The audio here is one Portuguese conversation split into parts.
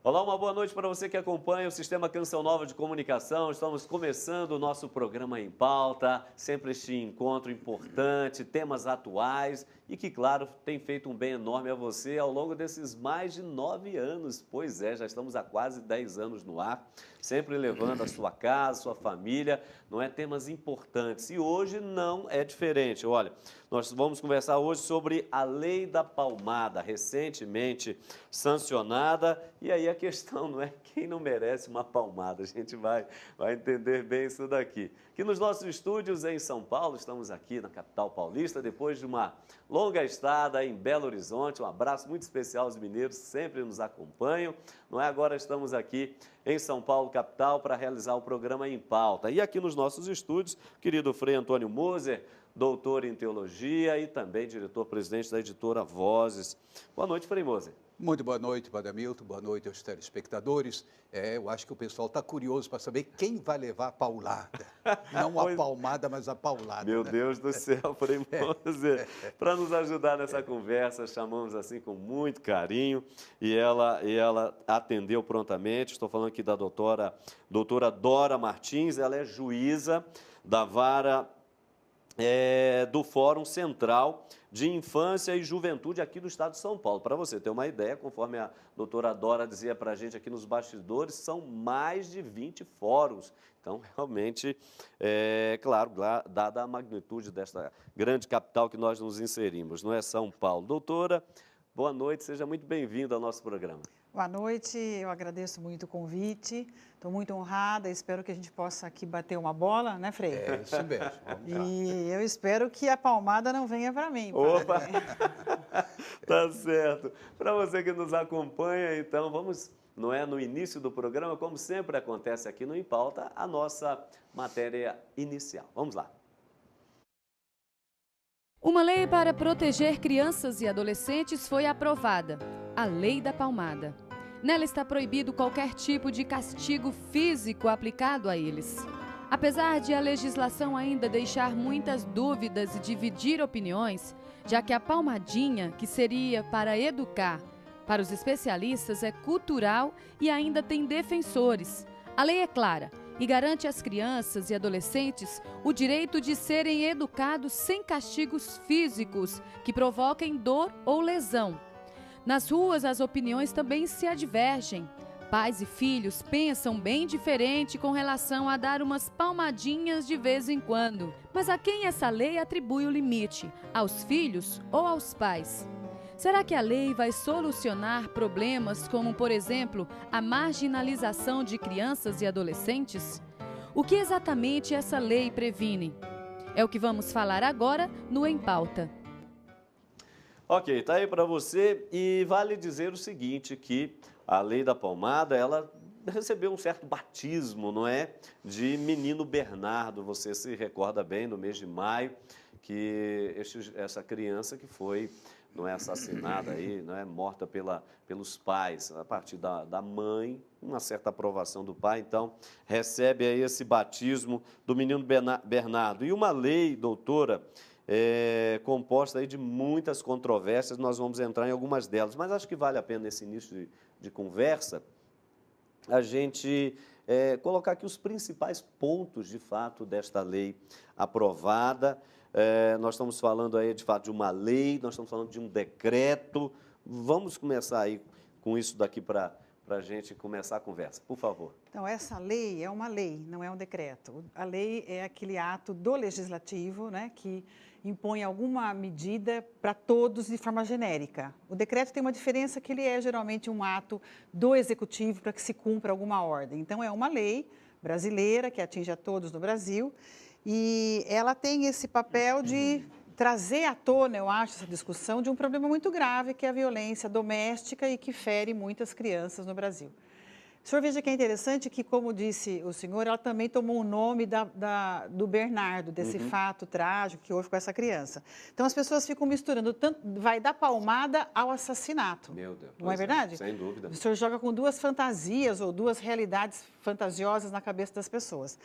Olá, uma boa noite para você que acompanha o Sistema Canção Nova de Comunicação. Estamos começando o nosso programa Em Pauta, sempre este encontro importante, temas atuais e que, claro, tem feito um bem enorme a você ao longo desses mais de 9 anos. Pois é, já estamos há quase 10 anos no ar, sempre levando a sua casa, sua família, não é? Temas importantes. E hoje não é diferente. Olha, nós vamos conversar hoje sobre a Lei da Palmada, recentemente sancionada. E aí a questão não é quem não merece uma palmada, a gente vai entender bem isso daqui. Aqui nos nossos estúdios em São Paulo, estamos aqui na capital paulista, depois de uma longa estada em Belo Horizonte. Um abraço muito especial aos mineiros, sempre nos acompanham. Não é? Agora estamos aqui em São Paulo, capital, para realizar o programa Em Pauta. E aqui nos nossos estúdios, querido Frei Antônio Moser, doutor em teologia e também diretor-presidente da editora Vozes. Boa noite, Frei Moser. Muito boa noite, Padre Hamilton, boa noite aos telespectadores. Eu acho que o pessoal está curioso para saber quem vai levar a paulada. Não a palmada, mas a paulada. Meu Deus do céu, Frei Moser. Para nos ajudar nessa conversa, chamamos assim com muito carinho e ela atendeu prontamente. Estou falando aqui da doutora Dora Martins, ela é juíza da vara do Fórum Central de Infância e Juventude aqui do estado de São Paulo. Para você ter uma ideia, conforme a doutora Dora dizia para a gente aqui nos bastidores, são mais de 20 fóruns. Então, realmente, claro, dada a magnitude desta grande capital que nós nos inserimos, não é São Paulo. Doutora, boa noite, seja muito bem-vinda ao nosso programa. Boa noite, eu agradeço muito o convite, estou muito honrada, espero que a gente possa aqui bater uma bola, né, Frei? É isso mesmo. E eu espero que a palmada não venha para mim. Opa! Tá certo. Para você que nos acompanha, então, vamos, não é, no início do programa, como sempre acontece aqui no Em Pauta, a nossa matéria inicial. Vamos lá. Uma lei para proteger crianças e adolescentes foi aprovada, a Lei da Palmada. Nela está proibido qualquer tipo de castigo físico aplicado a eles. Apesar de a legislação ainda deixar muitas dúvidas e dividir opiniões, já que a palmadinha, que seria para educar, para os especialistas é cultural e ainda tem defensores. A lei é clara e garante às crianças e adolescentes o direito de serem educados sem castigos físicos que provoquem dor ou lesão. Nas ruas, as opiniões também se advergem. Pais e filhos pensam bem diferente com relação a dar umas palmadinhas de vez em quando. Mas a quem essa lei atribui o limite? Aos filhos ou aos pais? Será que a lei vai solucionar problemas como, por exemplo, a marginalização de crianças e adolescentes? O que exatamente essa lei previne? É o que vamos falar agora no Em Pauta. Ok, tá aí para você e vale dizer o seguinte, que a Lei da Palmada, ela recebeu um certo batismo, não é? De menino Bernardo, você se recorda bem, no mês de maio, que essa criança que foi, não é, assassinada aí, não é, morta pelos pais, a partir da mãe, uma certa aprovação do pai, então recebe aí esse batismo do menino Bernardo. E uma lei, doutora, composta aí de muitas controvérsias, nós vamos entrar em algumas delas, mas acho que vale a pena nesse início de conversa a gente colocar aqui os principais pontos, de fato, desta lei aprovada. Nós estamos falando aí, de fato, de uma lei, nós estamos falando de um decreto. Vamos começar aí com isso daqui para a gente começar a conversa, por favor. Então, essa lei é uma lei, não é um decreto. A lei é aquele ato do legislativo, né, que impõe alguma medida para todos de forma genérica. O decreto tem uma diferença que ele é geralmente um ato do executivo para que se cumpra alguma ordem. Então, é uma lei brasileira que atinge a todos no Brasil e ela tem esse papel de trazer à tona, eu acho, essa discussão de um problema muito grave, que é a violência doméstica e que fere muitas crianças no Brasil. O senhor veja que é interessante que, como disse o senhor, ela também tomou o nome do Bernardo, desse fato trágico que houve com essa criança. Então, as pessoas ficam misturando, tanto vai da palmada ao assassinato. Meu Deus. Não é verdade? Sem dúvida. O senhor joga com duas fantasias ou duas realidades fantasiosas na cabeça das pessoas.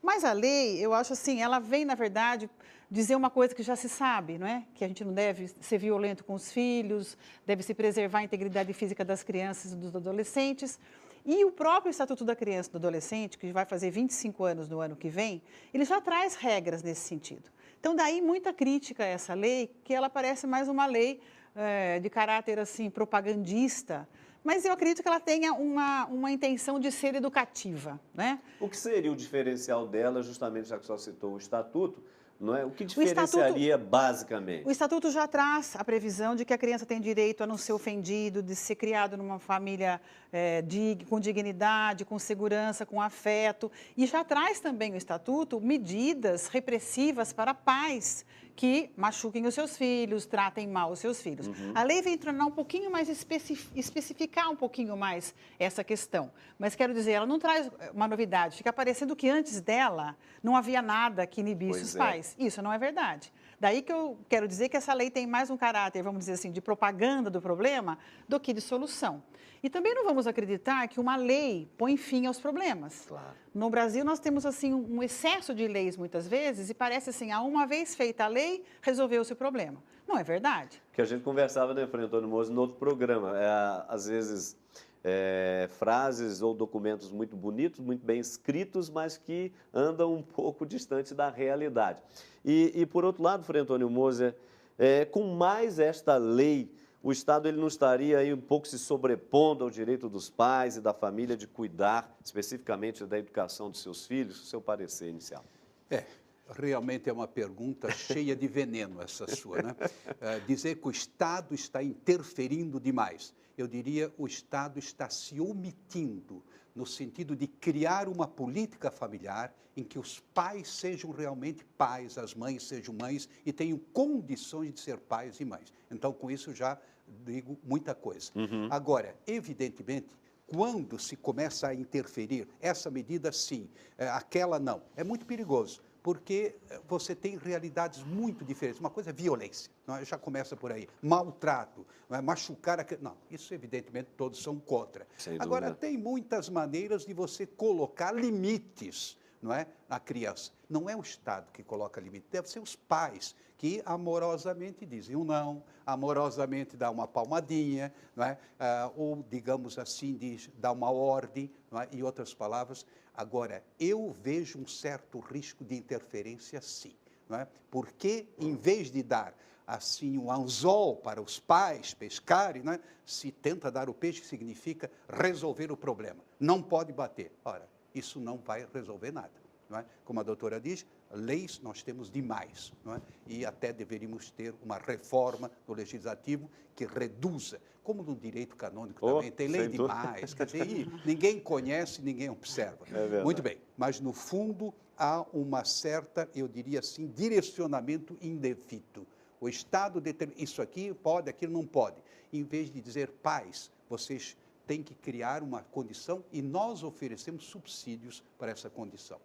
Mas a lei, eu acho assim, ela vem, na verdade, dizer uma coisa que já se sabe, não é? Que a gente não deve ser violento com os filhos, deve se preservar a integridade física das crianças e dos adolescentes. E o próprio Estatuto da Criança e do Adolescente, que vai fazer 25 anos no ano que vem, ele já traz regras nesse sentido. Então, daí muita crítica a essa lei, que ela parece mais uma lei de caráter assim propagandista, mas eu acredito que ela tenha uma intenção de ser educativa, né? O que seria o diferencial dela, justamente já que só citou o Estatuto, não é? O que diferenciaria basicamente? O Estatuto já traz a previsão de que a criança tem direito a não ser ofendido, de ser criado numa família com dignidade, com segurança, com afeto. E já traz também o Estatuto medidas repressivas para pais que machuquem os seus filhos, tratem mal os seus filhos. A lei vem tornar um pouquinho mais, especificar um pouquinho mais essa questão. Mas quero dizer, ela não traz uma novidade. Fica parecendo que antes dela não havia nada que inibisse os pais. Isso não é verdade. Daí que eu quero dizer que essa lei tem mais um caráter, vamos dizer assim, de propaganda do problema do que de solução. E também não vamos acreditar que uma lei põe fim aos problemas. Claro. No Brasil, nós temos assim um excesso de leis muitas vezes e parece assim, uma vez feita a lei, resolveu-se o problema. Não é verdade. Que a gente conversava, né, Frei Antônio Moser, no outro programa. Às vezes, frases ou documentos muito bonitos, muito bem escritos, mas que andam um pouco distante da realidade. E por outro lado, Frei Antônio Moser, com mais esta lei, o Estado ele não estaria aí um pouco se sobrepondo ao direito dos pais e da família de cuidar especificamente da educação de seus filhos? O seu parecer inicial. Realmente é uma pergunta cheia de veneno essa sua, né? Dizer que o Estado está interferindo demais. Eu diria o Estado está se omitindo no sentido de criar uma política familiar em que os pais sejam realmente pais, as mães sejam mães e tenham condições de ser pais e mães. Então, com isso, já digo muita coisa. Agora, evidentemente, quando se começa a interferir, essa medida sim, aquela não, é muito perigoso, porque você tem realidades muito diferentes. Uma coisa é violência, não é? Já começa por aí, maltrato, não é? Machucar a criança. Não, isso evidentemente todos são contra. Agora, tem muitas maneiras de você colocar limites, não é, na criança. Não é o Estado que coloca limite, deve ser os pais que amorosamente dizem um não, amorosamente dá uma palmadinha, não é? Ou, digamos assim, dá uma ordem, não é? Em outras palavras. Agora, eu vejo um certo risco de interferência, sim, não é? Porque, em vez de dar assim um anzol para os pais pescarem, né, se tenta dar o peixe, que significa resolver o problema. Não pode bater. Ora, isso não vai resolver nada. Não é? Como a doutora diz, leis nós temos demais, não é? E até deveríamos ter uma reforma do legislativo que reduza, como no direito canônico também, tem lei demais, quer dizer, ninguém conhece, ninguém observa. Muito bem, mas no fundo há uma certa, eu diria assim, direcionamento indevido. O Estado determina, isso aqui pode, aquilo não pode. Em vez de dizer, pais, vocês têm que criar uma condição e nós oferecemos subsídios para essa condição.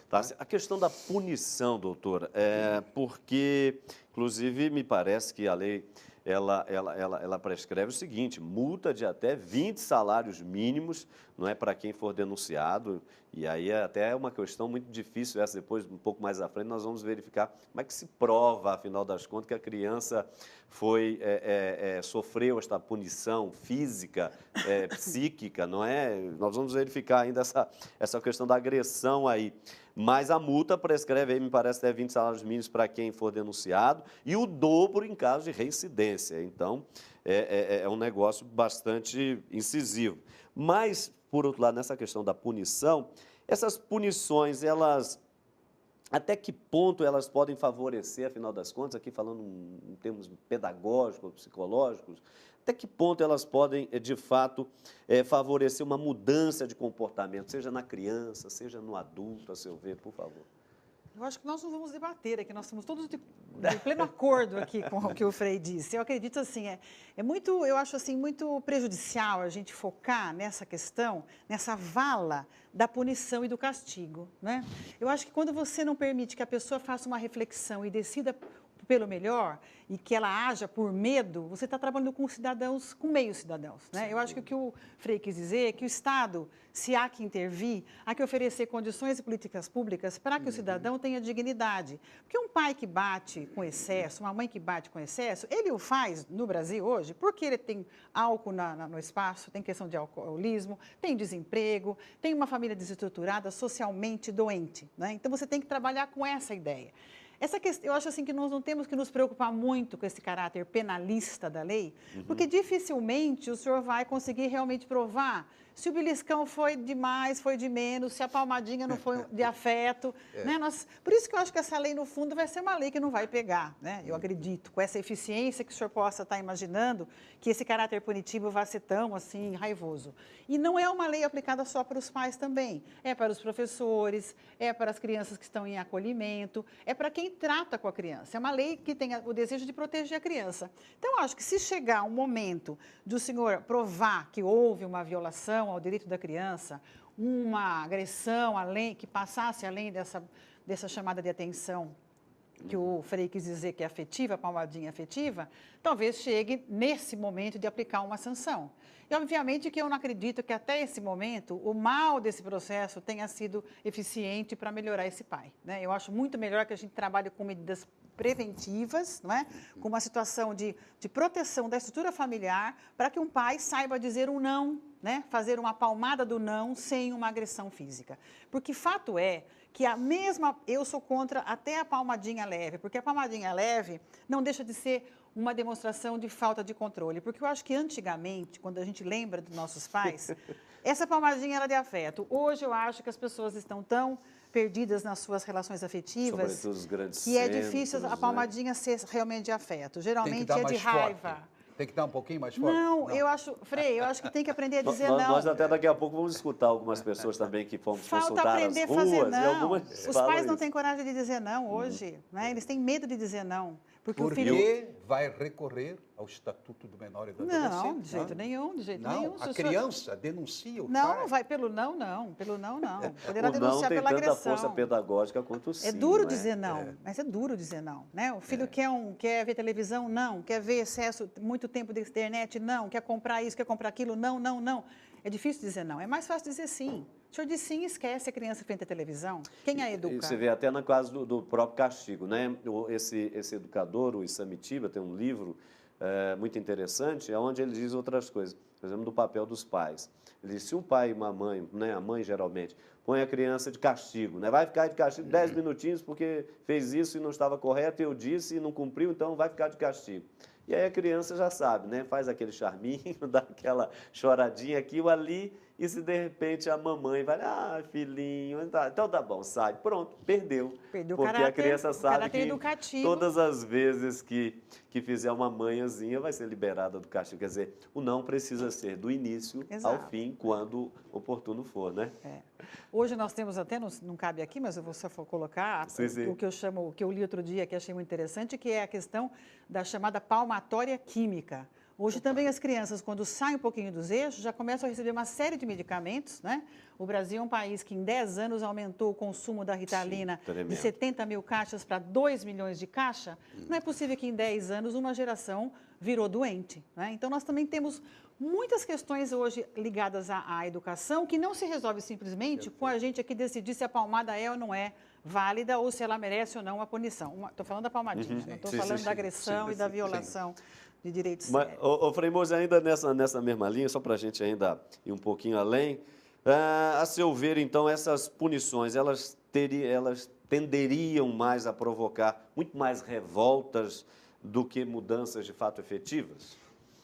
Tá, a questão da punição, doutora, porque, inclusive, me parece que a lei, ela prescreve o seguinte, multa de até 20 salários mínimos, não é, para quem for denunciado, e aí é até uma questão muito difícil, essa depois, um pouco mais à frente, nós vamos verificar como é que se prova, afinal das contas, que a criança sofreu esta punição física, psíquica, não é? Nós vamos verificar ainda essa questão da agressão aí. Mas a multa prescreve, aí, me parece, até 20 salários mínimos para quem for denunciado e o dobro em caso de reincidência. Então, é um negócio bastante incisivo. Mas, por outro lado, nessa questão da punição, essas punições, elas... Até que ponto elas podem favorecer, afinal das contas, aqui falando em termos pedagógicos, psicológicos, até que ponto elas podem, de fato, favorecer uma mudança de comportamento, seja na criança, seja no adulto, a seu ver, por favor? Eu acho que nós não vamos debater aqui, nós estamos todos de pleno acordo aqui com o que o Frei disse. Eu acredito assim, eu acho assim, muito prejudicial a gente focar nessa questão, nessa vala da punição e do castigo, né? Eu acho que quando você não permite que a pessoa faça uma reflexão e decida pelo melhor e que ela haja por medo, você está trabalhando com cidadãos, com meios cidadãos, né? Eu acho que o que o Frei quis dizer é que o Estado, se há que intervir, há que oferecer condições e políticas públicas para que o cidadão tenha dignidade. Porque um pai que bate com excesso, uma mãe que bate com excesso, ele o faz no Brasil hoje porque ele tem álcool no espaço, tem questão de alcoolismo, tem desemprego, tem uma família desestruturada, socialmente doente, né? Então você tem que trabalhar com essa ideia. Essa questão, eu acho assim que nós não temos que nos preocupar muito com esse caráter penalista da lei, porque dificilmente o senhor vai conseguir realmente provar se o beliscão foi de mais, foi de menos, se a palmadinha não foi de afeto. Né? Por isso que eu acho que essa lei, no fundo, vai ser uma lei que não vai pegar, né? Eu acredito, com essa eficiência que o senhor possa estar imaginando, que esse caráter punitivo vai ser tão, assim, raivoso. E não é uma lei aplicada só para os pais também, é para os professores, é para as crianças que estão em acolhimento, é para quem trata com a criança. É uma lei que tem o desejo de proteger a criança. Então, eu acho que se chegar um momento de o senhor provar que houve uma violação ao direito da criança, uma agressão que passasse além dessa chamada de atenção que o Frei quis dizer que é afetiva, palmadinha afetiva, talvez chegue nesse momento de aplicar uma sanção. E, obviamente, que eu não acredito que até esse momento o mal desse processo tenha sido eficiente para melhorar esse pai, né? Eu acho muito melhor que a gente trabalhe com medidas preventivas, não é? Com uma situação de proteção da estrutura familiar, para que um pai saiba dizer um não, né? Fazer uma palmada do não sem uma agressão física. Porque fato é que eu sou contra até a palmadinha leve, porque a palmadinha leve não deixa de ser uma demonstração de falta de controle. Porque eu acho que antigamente, quando a gente lembra dos nossos pais, essa palmadinha era de afeto. Hoje eu acho que as pessoas estão tão perdidas nas suas relações afetivas, sobretudo os grandes que é difícil a palmadinha ser realmente de afeto. Geralmente é de raiva. Forte. Tem que dar um pouquinho mais forte? Não, eu acho, Frei, eu acho que tem que aprender a dizer não. Nós até daqui a pouco vamos escutar algumas pessoas também que fomos consultar aprender as a fazer ruas. não. E algumas Os pais não têm coragem de dizer não hoje, né? Eles têm medo de dizer não. Porque o filho vai recorrer ao Estatuto do Menor e do Adolescente? Não, de jeito nenhum, de jeito nenhum. A criança denuncia o Não, pai. vai pelo não, não. Pelo não, não. Poderá o não denunciar tem pela tanta agressão. força pedagógica quanto o sim. É duro não dizer não, mas é duro dizer não, né? O filho quer ver televisão, não. Quer ver excesso, muito tempo de internet, não. Quer comprar isso, quer comprar aquilo, não, não, não. É difícil dizer não. É mais fácil dizer sim. O senhor diz sim e esquece a criança frente à televisão. Quem a educa? Você vê até no caso do próprio castigo, né? Esse educador, o Isamitiba, tem um livro muito interessante, onde ele diz outras coisas. Por exemplo, do papel dos pais. Ele diz, se um pai e uma mãe, né, a mãe geralmente, põe a criança de castigo, né? Vai ficar de castigo 10 minutinhos porque fez isso e não estava correto, eu disse e não cumpriu, então vai ficar de castigo. E aí a criança já sabe, né? Faz aquele charminho, dá aquela choradinha aqui ou ali, e se de repente a mamãe vai, filhinho, então tá bom, sai. Pronto, perdeu. Perdeu porque a criança sabe que educativo. Todas as vezes que fizer uma manhãzinha vai ser liberada do castigo. Quer dizer, o não precisa ser do início ao fim, quando oportuno for, né? Hoje nós temos até, não cabe aqui, mas eu vou só colocar o que eu chamo, o que eu li outro dia, que achei muito interessante, que é a questão da chamada palmatória química. Hoje também as crianças, quando saem um pouquinho dos eixos, já começam a receber uma série de medicamentos, né? O Brasil é um país que em 10 anos aumentou o consumo da Ritalina de 70 mil caixas para 2 milhões de caixas. Não é possível que em 10 anos uma geração virou doente, né? Então nós também temos muitas questões hoje ligadas à educação que não se resolve simplesmente com a gente aqui decidir se a palmada é ou não é válida ou se ela merece ou não a punição. Estou falando da palmadinha, não estou falando da agressão e da violação de direitos. Mas, Frei Moisés, ainda nessa mesma linha, só para a gente ainda ir um pouquinho além, a seu ver, então, essas punições, elas tenderiam mais a provocar muito mais revoltas do que mudanças de fato efetivas?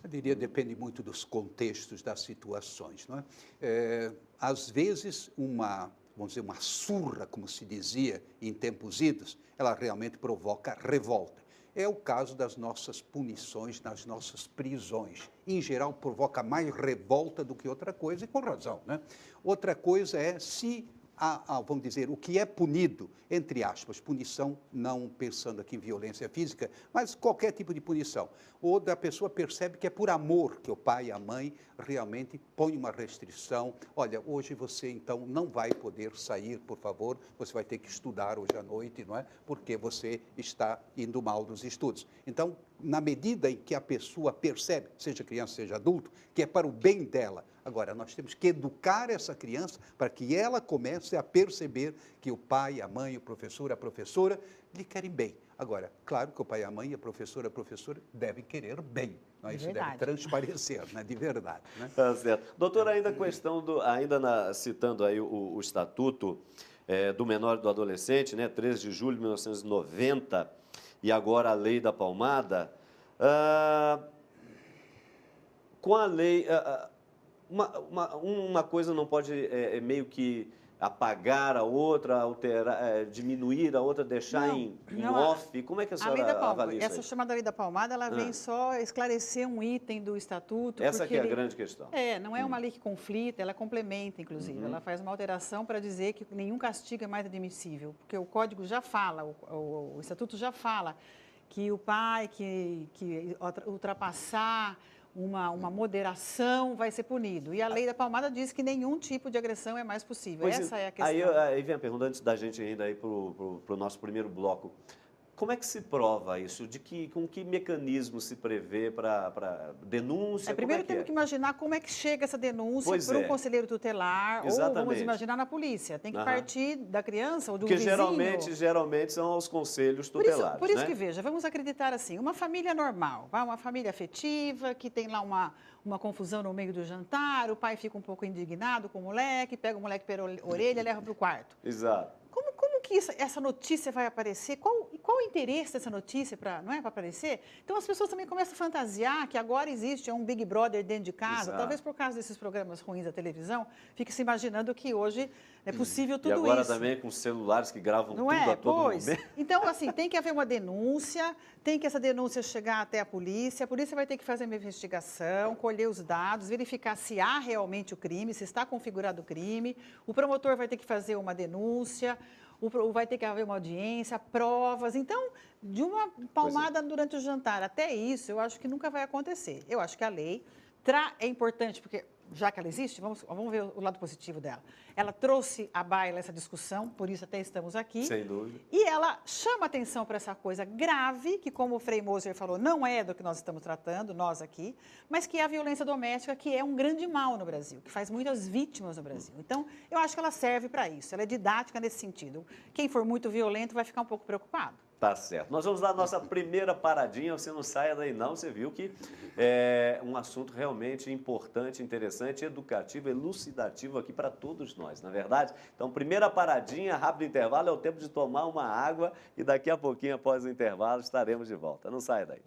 Eu diria que depende muito dos contextos, das situações, não é? Às vezes, vamos dizer, uma surra, como se dizia em tempos idos, ela realmente provoca revolta. É o caso das nossas punições nas nossas prisões. Em geral, provoca mais revolta do que outra coisa, e com razão, né? Outra coisa é se vamos dizer, o que é punido, entre aspas, punição, não pensando aqui em violência física, mas qualquer tipo de punição, ou da pessoa percebe que é por amor que o pai e a mãe realmente põem uma restrição. Olha, hoje você então não vai poder sair, por favor, você vai ter que estudar hoje à noite, não é? Porque você está indo mal nos estudos. Então, na medida em que a pessoa percebe, seja criança, seja adulto, que é para o bem dela. Agora, nós temos que educar essa criança para que ela comece a perceber que o pai, a mãe, o professor, a professora lhe querem bem. Agora, claro que o pai, a mãe, a professora devem querer bem. Não é? Isso deve transparecer, né? De verdade. Né? Tá certo. Doutor, ainda a questão citando aí o Estatuto do Menor e do Adolescente, né? 13 de julho de 1990, e agora a Lei da Palmada, com a lei, uma coisa não pode meio que apagar a outra, alterar, diminuir a outra, deixar em off? Como é que a senhora avalia isso? Essa chamada Lei da Palmada, ela vem só esclarecer um item do Estatuto. Essa que é a grande questão. Não é uma lei que conflita, ela complementa, inclusive. Ela faz uma alteração para dizer que nenhum castigo é mais admissível, porque o Código já fala, o Estatuto já fala que o pai que ultrapassar uma moderação vai ser punido. E a Lei da Palmada diz que nenhum tipo de agressão é mais possível. Essa é a questão. Aí vem a pergunta, antes da gente ainda ir para o nosso primeiro bloco. Como é que se prova isso? Com que mecanismo se prevê para denúncia? Primeiro temos que imaginar como é que chega essa denúncia para um conselheiro tutelar. Exatamente. Ou vamos imaginar na polícia. Tem que partir da criança ou do vizinho. Porque geralmente são os conselhos tutelares. Por isso que, veja, vamos acreditar assim, uma família normal, uma família afetiva, que tem lá uma confusão no meio do jantar, o pai fica um pouco indignado com o moleque, pega o moleque pela orelha e leva para o quarto. Exato. Como que essa notícia vai aparecer? Qual o interesse dessa notícia para aparecer? Então, as pessoas também começam a fantasiar que agora existe um Big Brother dentro de casa. Exato. Talvez por causa desses programas ruins da televisão, fique se imaginando que hoje é possível tudo isso. E agora também com celulares que gravam tudo a todo momento. Então, assim, tem que haver uma denúncia, tem que essa denúncia chegar até a polícia vai ter que fazer uma investigação, colher os dados, verificar se há realmente o crime, se está configurado o crime, o promotor vai ter que fazer uma denúncia, vai ter que haver uma audiência, provas. Então, de uma palmada durante o jantar até isso, eu acho que nunca vai acontecer. Eu acho que a lei é importante, porque já que ela existe, vamos ver o lado positivo dela. Ela trouxe à baila essa discussão, por isso até estamos aqui. Sem dúvida. E ela chama atenção para essa coisa grave, que como o Frei Moser falou, não é do que nós estamos tratando, nós aqui, mas que é a violência doméstica, que é um grande mal no Brasil, que faz muitas vítimas no Brasil. Então, eu acho que ela serve para isso, ela é didática nesse sentido. Quem for muito violento vai ficar um pouco preocupado. Tá certo. Nós vamos dar a nossa primeira paradinha, você não saia daí não, você viu que é um assunto realmente importante, interessante, educativo, elucidativo aqui para todos nós, não é verdade? Então, primeira paradinha, rápido intervalo, é o tempo de tomar uma água e daqui a pouquinho, após o intervalo, estaremos de volta. Não saia daí.